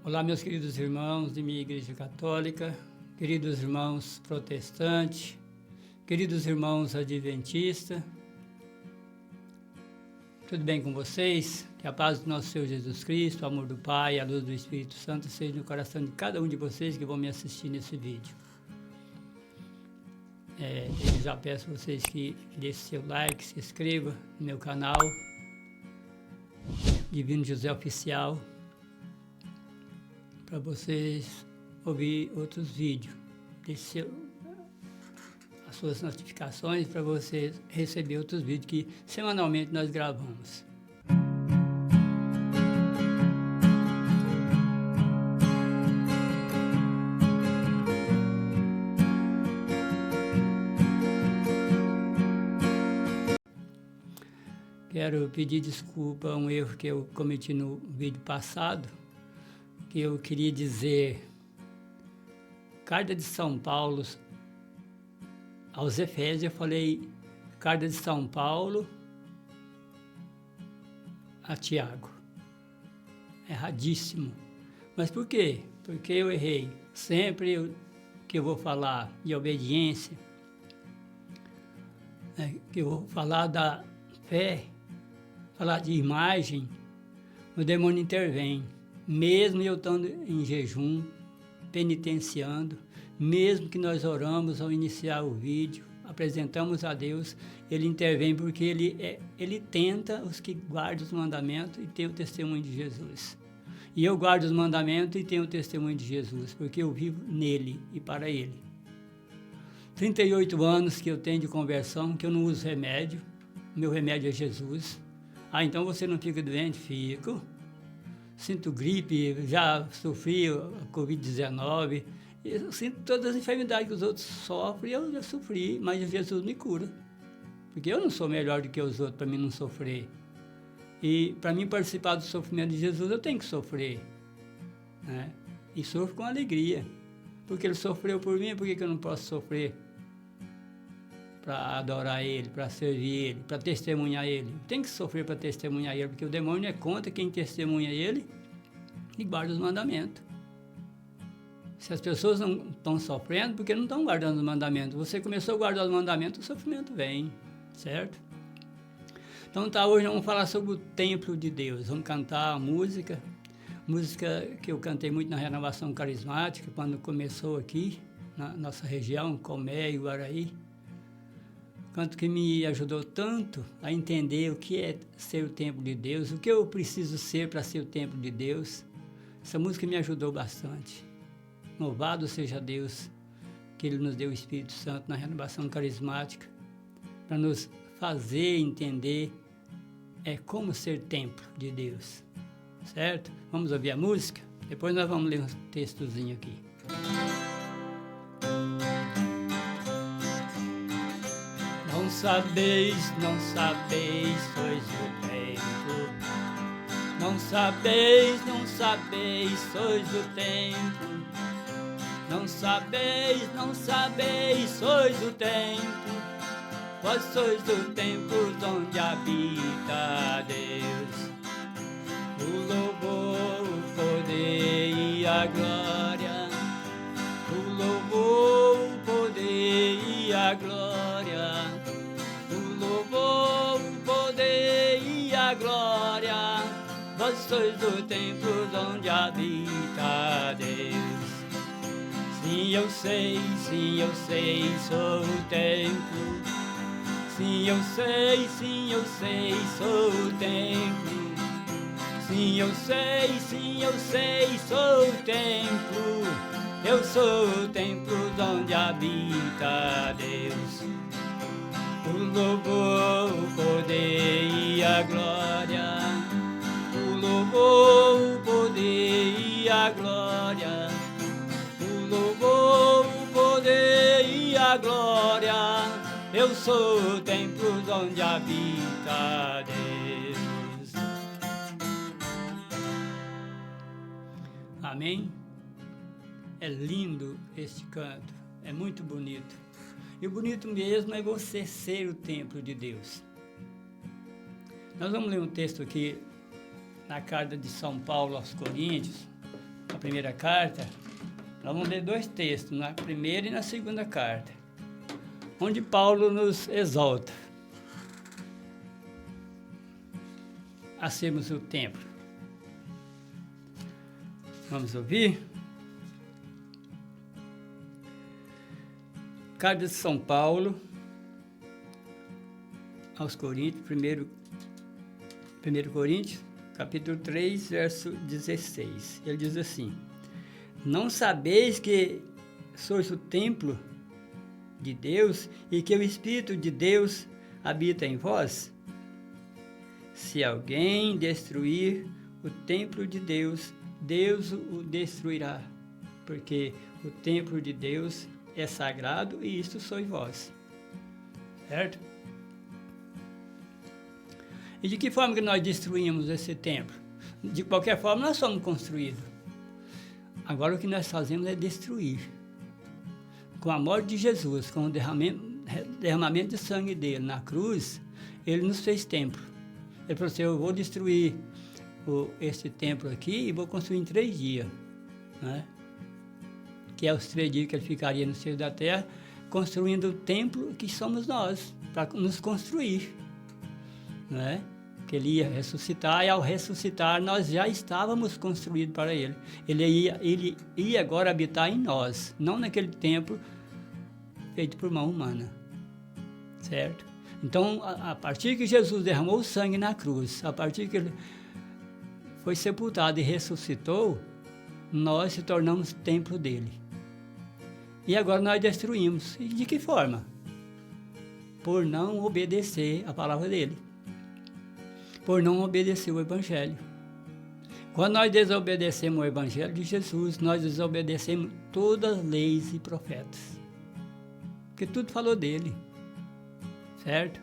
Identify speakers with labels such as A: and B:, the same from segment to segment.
A: Olá, meus queridos irmãos de minha Igreja Católica, queridos irmãos protestantes, queridos irmãos adventistas, tudo bem com vocês? Que a paz do nosso Senhor Jesus Cristo, o amor do Pai e a luz do Espírito Santo seja no coração de cada um de vocês que vão me assistir nesse vídeo. Eu já peço a vocês que deixem seu like, se inscreva no meu canal Divino José Oficial, para vocês ouvir outros vídeos. Deixe as suas notificações para você receber outros vídeos que semanalmente nós gravamos. Quero pedir desculpa a um erro que eu cometi no vídeo passado, que eu queria dizer Carta de São Paulo aos Efésios. Eu falei Carta de São Paulo a Tiago. Erradíssimo. Mas por quê? Porque eu errei. Sempre que eu vou falar de obediência, que eu vou falar da fé, falar de imagem, o demônio intervém. Mesmo eu estando em jejum, penitenciando, mesmo que nós oramos ao iniciar o vídeo, apresentamos a Deus, ele intervém porque ele tenta os que guardam os mandamentos e têm o testemunho de Jesus. E eu guardo os mandamentos e tenho o testemunho de Jesus, porque eu vivo nele e para ele. 38 anos que eu tenho de conversão, que eu não uso remédio, meu remédio é Jesus. Ah, então você não fica doente? Fico. Sinto gripe, já sofri a Covid-19, eu sinto todas as enfermidades que os outros sofrem, eu já sofri, mas Jesus me cura. Porque eu não sou melhor do que os outros para mim não sofrer. E para mim participar do sofrimento de Jesus, eu tenho que sofrer, né? E sofro com alegria. Porque ele sofreu por mim, por que eu não posso sofrer? Para adorar ele, para servir ele, para testemunhar ele. Tem que sofrer para testemunhar ele, porque o demônio é contra quem testemunha ele e guarda os mandamentos. Se as pessoas não estão sofrendo, porque não estão guardando os mandamentos. Você começou a guardar os mandamentos, o sofrimento vem, certo? Então tá, hoje vamos falar sobre o templo de Deus. Vamos cantar a música que eu cantei muito na renovação carismática, quando começou aqui, na nossa região, Comé e Guaraí. Canto que me ajudou tanto a entender o que é ser o templo de Deus, o que eu preciso ser para ser o templo de Deus. Essa música me ajudou bastante. Louvado seja Deus, que Ele nos deu o Espírito Santo na renovação carismática, para nos fazer entender como ser templo de Deus, certo? Vamos ouvir a música? Depois nós vamos ler um textozinho aqui. Não sabeis, sois o templo. Não sabeis, sois o templo. Não sabeis, sois o templo. Vós sois o templo onde habita Deus. O louvor, o poder e a glória. O louvor, o poder e a glória. Vós sois o templo onde habita Deus. Sim, eu sei, sou o templo. Sim, eu sei, sou o templo. Sim, eu sei, sou o templo. Eu sou o templo onde habita Deus. O louvor, o poder e a glória. O louvor, o poder e a glória. O louvor, o poder e a glória. Eu sou o templo onde habita Deus. Amém? É lindo este canto, é muito bonito. E o bonito mesmo é você ser o templo de Deus. Nós vamos ler um texto aqui na carta de São Paulo aos Coríntios, primeira carta, nós vamos ler 2 textos, na primeira e na segunda carta, onde Paulo nos exalta a sermos o templo. Vamos ouvir? Carta de São Paulo aos Coríntios, 1 Coríntios, capítulo 3, verso 16. Ele diz assim: não sabeis que sois o templo de Deus e que o Espírito de Deus habita em vós? Se alguém destruir o templo de Deus, Deus o destruirá, porque o templo de Deus é sagrado e isto sois vós. Certo? E de que forma que nós destruímos esse templo? De qualquer forma, nós somos construídos. Agora, o que nós fazemos é destruir. Com a morte de Jesus, com o derramamento de sangue dele na cruz, ele nos fez templo. Ele falou assim: eu vou destruir este templo aqui e vou construir em 3 dias. Né? Que é os 3 dias que ele ficaria no centro da terra, construindo o templo que somos nós, para nos construir. Né? Que ele ia ressuscitar, e ao ressuscitar nós já estávamos construídos para ele. Ele ia agora habitar em nós, não naquele templo feito por mão humana. Certo? Então, a partir que Jesus derramou o sangue na cruz, a partir que ele foi sepultado e ressuscitou, nós se tornamos templo dele. E agora nós destruímos. E de que forma? Por não obedecer a palavra dele. Por não obedecer o Evangelho. Quando nós desobedecemos o Evangelho de Jesus, nós desobedecemos todas as leis e profetas. Porque tudo falou dele. Certo?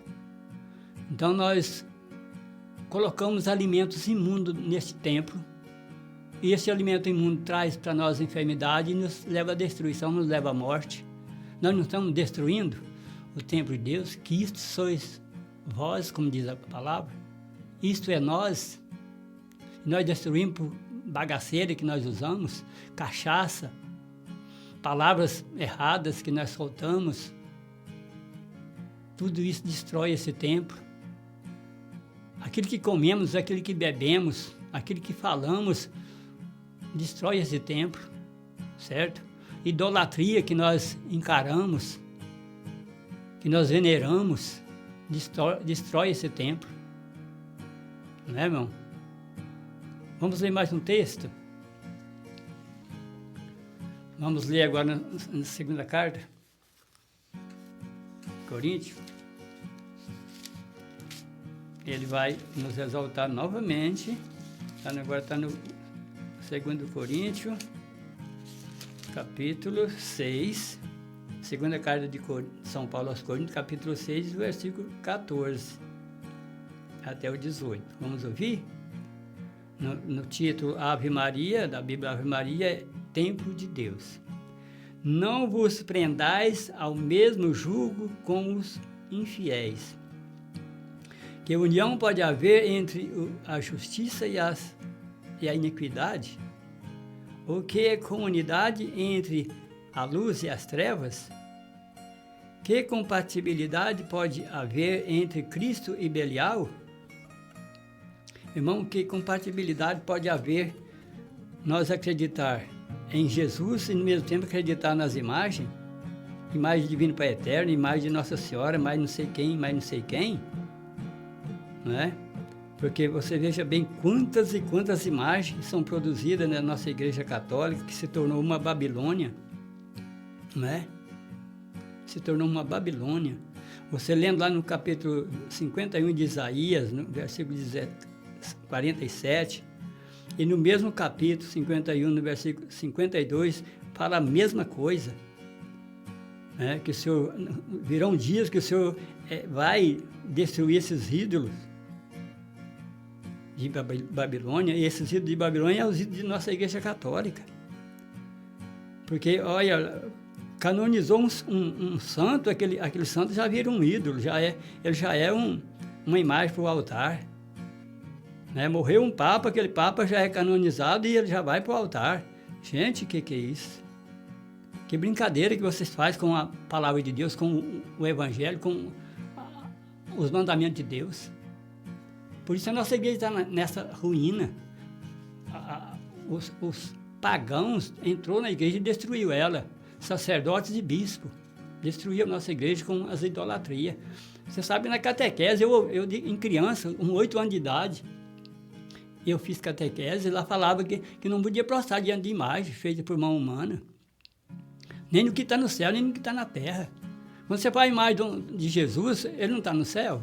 A: Então nós colocamos alimentos imundos neste templo. E esse alimento imundo traz para nós enfermidade e nos leva à destruição, nos leva à morte. Nós não estamos destruindo o templo de Deus, que isto sois vós, como diz a palavra. Isto é nós. Nós destruímos por bagaceira que nós usamos, cachaça, palavras erradas que nós soltamos. Tudo isso destrói esse templo. Aquilo que comemos, aquilo que bebemos, aquilo que falamos, destrói esse templo, certo? Idolatria que nós encaramos, que nós veneramos, destrói esse templo. Não é, irmão? Vamos ler mais um texto? Vamos ler agora na segunda carta, Coríntios. Ele vai nos exaltar novamente. Agora está no 2 Coríntios, capítulo 6. Segunda carta de São Paulo aos Coríntios, capítulo 6, versículo 14 até o 18. Vamos ouvir? No título Ave Maria, da Bíblia Ave Maria, é Templo de Deus. Não vos prendais ao mesmo jugo com os infiéis. Que união pode haver entre a justiça e a iniquidade? Ou que é comunidade entre a luz e as trevas? Que compatibilidade pode haver entre Cristo e Belial? Irmão, que compatibilidade pode haver nós acreditar em Jesus e no mesmo tempo acreditar nas imagens? Imagem divina para eterno, imagem de Nossa Senhora, mais não sei quem, mais não sei quem. Não é? Porque você veja bem quantas e quantas imagens são produzidas na nossa Igreja Católica, que se tornou uma Babilônia. Não é? Se tornou uma Babilônia. Você lendo lá no capítulo 51 de Isaías, no versículo 47, e no mesmo capítulo 51, no versículo 52, fala a mesma coisa. Né? Que o Senhor, virão dias que o Senhor vai destruir esses ídolos de Babilônia, e esses ídolos de Babilônia são os ídolos de nossa Igreja Católica. Porque, olha, canonizou um santo, aquele santo já vira um ídolo, ele já é uma imagem para o altar. Né? Morreu um papa, aquele papa já é canonizado e ele já vai para o altar. Gente, o que é isso? Que brincadeira que vocês fazem com a palavra de Deus, com o Evangelho, com os mandamentos de Deus. Por isso a nossa igreja está nessa ruína. Os pagãos entrou na igreja e destruiu ela. Sacerdotes e bispos. Destruiu a nossa igreja com as idolatrias. Você sabe, na catequese, eu em criança, com 8 anos de idade, eu fiz catequese e lá falava que não podia prostrar diante de imagem feita por mão humana. Nem no que está no céu, nem no que está na terra. Quando você faz a imagem de Jesus, ele não está no céu.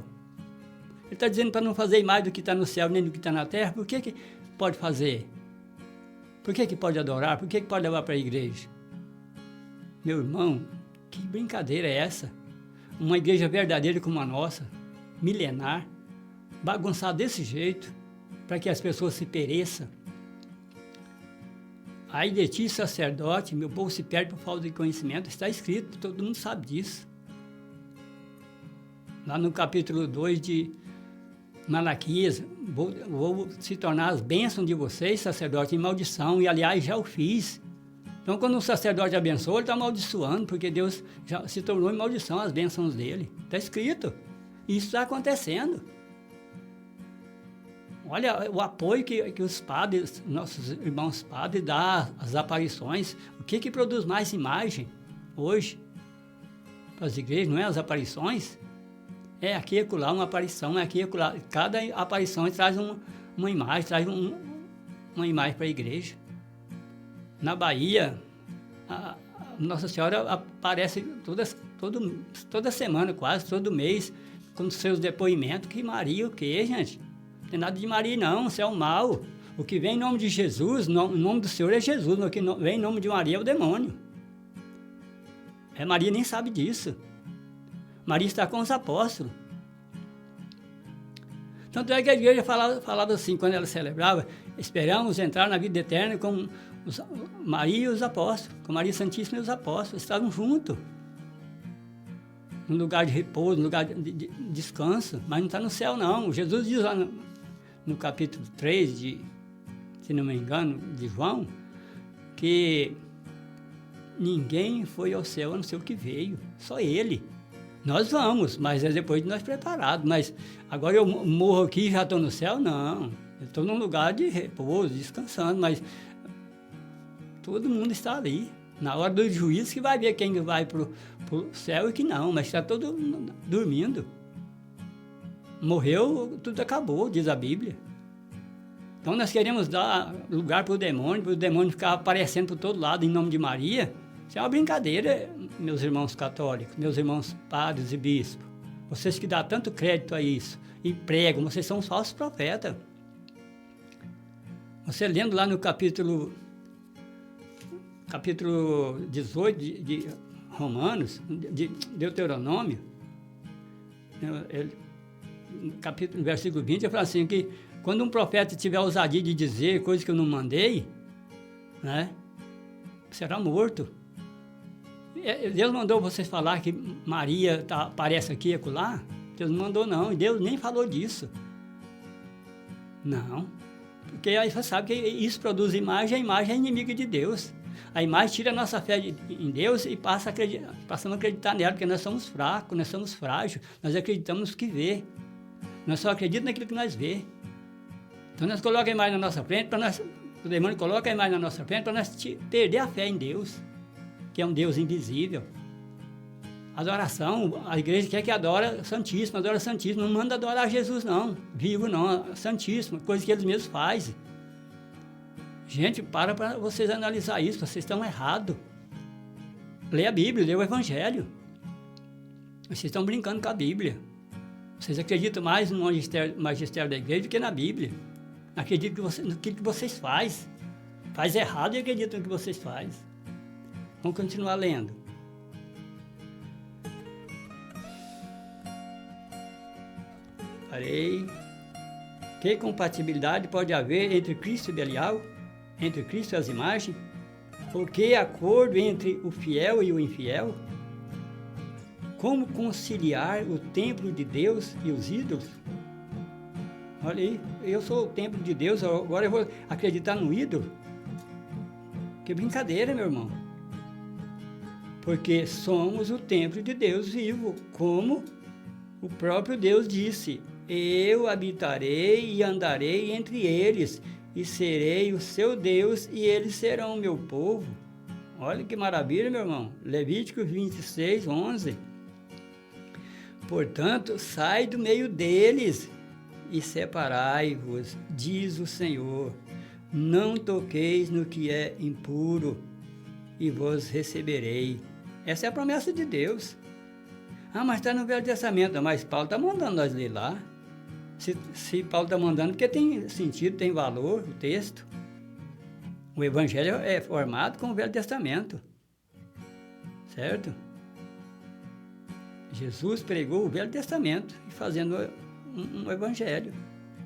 A: Ele está dizendo para não fazer imagem do que está no céu, nem do que está na terra. Por que pode fazer? Por que pode adorar? Por que pode levar para a igreja? Meu irmão, que brincadeira é essa? Uma igreja verdadeira como a nossa, milenar, bagunçar desse jeito, para que as pessoas se pereçam. Ai de ti, sacerdote, meu povo se perde por falta de conhecimento. Está escrito, todo mundo sabe disso. Lá no capítulo 2 de Malaquias, vou se tornar as bênçãos de vocês, sacerdote, em maldição, e aliás já o fiz. Então quando o sacerdote abençoa, ele está amaldiçoando, porque Deus já se tornou em maldição as bênçãos dele. Está escrito. E isso está acontecendo. Olha o apoio que os padres, nossos irmãos padres, dão às aparições. O que produz mais imagem hoje para as igrejas? Não é as aparições? É aqui e acolá uma aparição, é aqui e acolá. Cada aparição traz uma imagem, traz uma imagem para a igreja. Na Bahia, a Nossa Senhora aparece toda semana, quase, todo mês, com seus depoimentos. Que Maria o quê, gente? Não tem nada de Maria, não, isso é o mal. O que vem em nome de Jesus, o nome do Senhor é Jesus, o que vem em nome de Maria é o demônio. Maria nem sabe disso. Maria está com os apóstolos. Tanto é que a igreja falava assim, quando ela celebrava, esperamos entrar na vida eterna com Maria e os apóstolos, com Maria Santíssima e os apóstolos, estavam juntos. Num lugar de repouso, num lugar de descanso, mas não está no céu, não. Jesus diz lá no capítulo 3, se não me engano, de João, que ninguém foi ao céu a não ser o que veio, só ele. Nós vamos, mas é depois de nós preparados. Mas agora eu morro aqui e já estou no céu? Não. Eu estou num lugar de repouso, descansando, mas todo mundo está ali. Na hora do juízo que vai ver quem vai para o céu e que não, mas está todo dormindo. Morreu, tudo acabou, diz a Bíblia. Então nós queremos dar lugar para o demônio ficar aparecendo por todo lado em nome de Maria. Isso é uma brincadeira, meus irmãos católicos, meus irmãos padres e bispos. Vocês que dão tanto crédito a isso e pregam, vocês são os falsos profetas. Você lendo lá no capítulo 18 de Romanos, de Deuteronômio, no versículo 20, ele fala assim, que quando um profeta tiver ousadia de dizer coisas que eu não mandei, né, será morto. Deus mandou vocês falar que Maria aparece aqui e acolá? Deus não mandou, não. E Deus nem falou disso. Não. Porque aí você sabe que isso produz imagem, a imagem é inimiga de Deus. A imagem tira a nossa fé em Deus e passamos a acreditar nela, porque nós somos fracos, nós somos frágeis, nós acreditamos no que vê. Nós só acreditamos naquilo que nós vê. Então nós colocamos a imagem na nossa frente, o demônio coloca a imagem na nossa frente para nós perder a fé em Deus, que é um Deus invisível. Adoração, a igreja quer que adora Santíssimo, não manda adorar Jesus não, vivo não, Santíssimo, coisa que eles mesmos fazem. Gente, para vocês analisar isso, vocês estão errados. Lê a Bíblia, lê o Evangelho. Vocês estão brincando com a Bíblia. Vocês acreditam mais no magistério da igreja do que na Bíblia. Acreditam no que vocês fazem. Faz errado e acreditam no que vocês fazem. Vamos continuar lendo. Parei. Que compatibilidade pode haver entre Cristo e Belial? Entre Cristo e as imagens? Ou que acordo entre o fiel e o infiel? Como conciliar o templo de Deus e os ídolos? Olha aí, eu sou o templo de Deus, agora eu vou acreditar no ídolo? Que brincadeira, meu irmão. Porque somos o templo de Deus vivo, como o próprio Deus disse: eu habitarei e andarei entre eles, e serei o seu Deus, e eles serão o meu povo. Olha que maravilha, meu irmão. Levítico 26, 11. Portanto, sai do meio deles e separai-vos, diz o Senhor. Não toqueis no que é impuro, e vos receberei. Essa é a promessa de Deus. Ah, mas está no Velho Testamento. Mas Paulo está mandando nós ler lá. Se Paulo está mandando, porque tem sentido, tem valor o texto. O Evangelho é formado com o Velho Testamento. Certo? Jesus pregou o Velho Testamento e fazendo um Evangelho.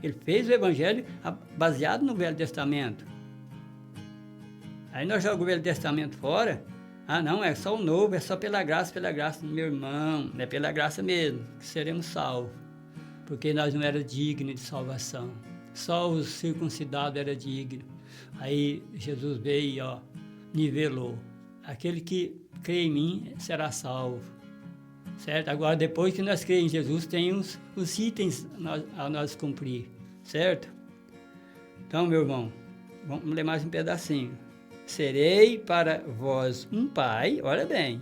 A: Ele fez o Evangelho baseado no Velho Testamento. Aí nós jogamos o Velho Testamento fora. Ah, não, é só o novo, é só pela graça, meu irmão. É pela graça mesmo que seremos salvos. Porque nós não éramos dignos de salvação. Só os circuncidados eram dignos. Aí Jesus veio e nivelou. Aquele que crê em mim será salvo. Certo? Agora, depois que nós cremos em Jesus, tem os itens a nós cumprir. Certo? Então, meu irmão, vamos ler mais um pedacinho. Serei para vós um pai, olha bem,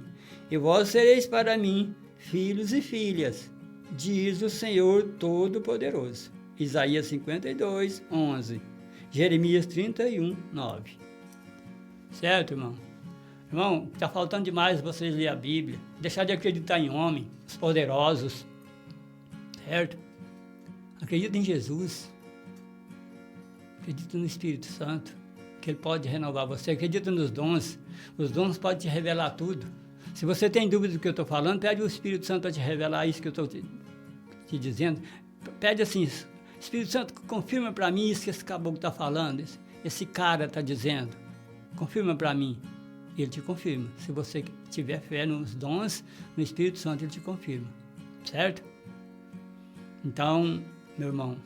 A: e vós sereis para mim filhos e filhas, diz o Senhor Todo-Poderoso. Isaías 52, 11. Jeremias 31, 9. Certo, irmão? Irmão, está faltando demais vocês lerem a Bíblia, deixar de acreditar em homens, os poderosos, certo? Acredita em Jesus, acredita no Espírito Santo, que Ele pode renovar você, acredita nos dons, os dons podem te revelar tudo. Se você tem dúvida do que eu estou falando, pede o Espírito Santo para te revelar isso que eu estou te dizendo. Pede assim: Espírito Santo, confirma para mim isso que esse caboclo está falando, esse cara está dizendo, confirma para mim. Ele te confirma. Se você tiver fé nos dons, no Espírito Santo, Ele te confirma. Certo? Então, meu irmão,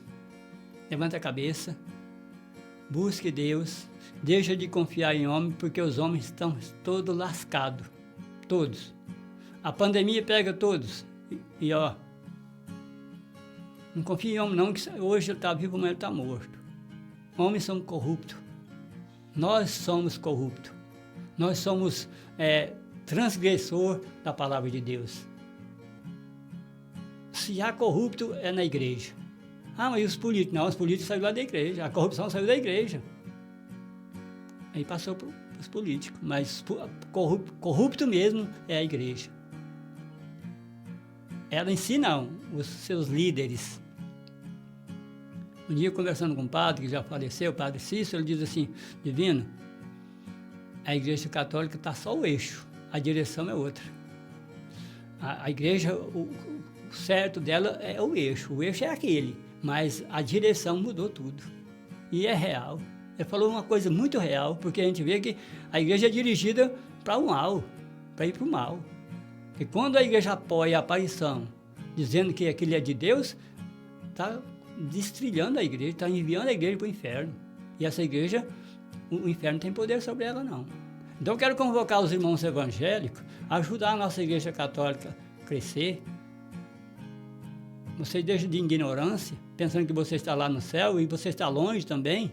A: levanta a cabeça, busque Deus, deixa de confiar em homem, porque os homens estão todos lascados. Todos. A pandemia pega todos. E não confia em homem não, que hoje ele está vivo, mas ele está morto. Homens são corruptos. Nós somos corruptos. Nós somos transgressor da palavra de Deus. Se há corrupto, é na igreja. Ah, mas e os políticos? Não, os políticos saíram lá da igreja. A corrupção saiu da igreja. Aí passou para os políticos. Mas corrupto mesmo é a igreja. Ela em si não, os seus líderes. Um dia, conversando com um padre que já faleceu, o padre Cícero, ele diz assim: Divino, a igreja católica está só o eixo, a direção é outra. A igreja, o certo dela é o eixo é aquele, mas a direção mudou tudo. E é real. Ele falou uma coisa muito real, porque a gente vê que a igreja é dirigida para o mal, para ir para o mal. E quando a igreja apoia a aparição, dizendo que aquilo é de Deus, está destrilhando a igreja, está enviando a igreja para o inferno. E essa igreja, o inferno não tem poder sobre ela, não. Então, eu quero convocar os irmãos evangélicos a ajudar a nossa igreja católica a crescer. Você deixa de ignorância, pensando que você está lá no céu e você está longe também.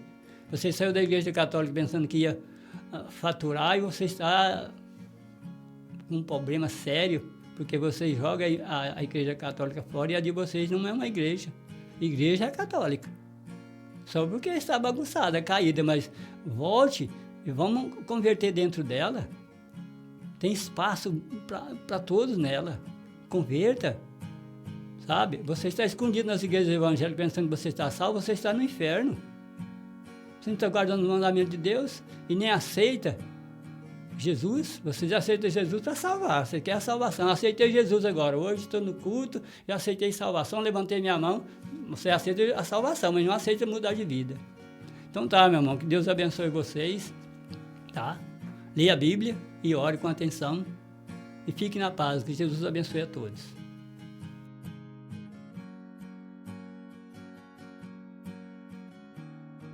A: Você saiu da igreja católica pensando que ia faturar e você está com um problema sério, porque você joga a igreja católica fora e a de vocês não é uma igreja. Igreja é católica. Só porque está bagunçada, caída, mas volte e vamos converter dentro dela. Tem espaço para todos nela. Converta. Sabe? Você está escondido nas igrejas evangélicas pensando que você está salvo, você está no inferno. Você não está guardando o mandamento de Deus e nem aceita Jesus. Você já aceita Jesus para salvar. Você quer a salvação. Eu aceitei Jesus agora. Hoje estou no culto, já aceitei salvação, levantei minha mão. Você aceita a salvação, mas não aceita mudar de vida. Então tá, meu irmão, que Deus abençoe vocês. Tá? Leia a Bíblia e ore com atenção. E fique na paz. Que Jesus abençoe a todos.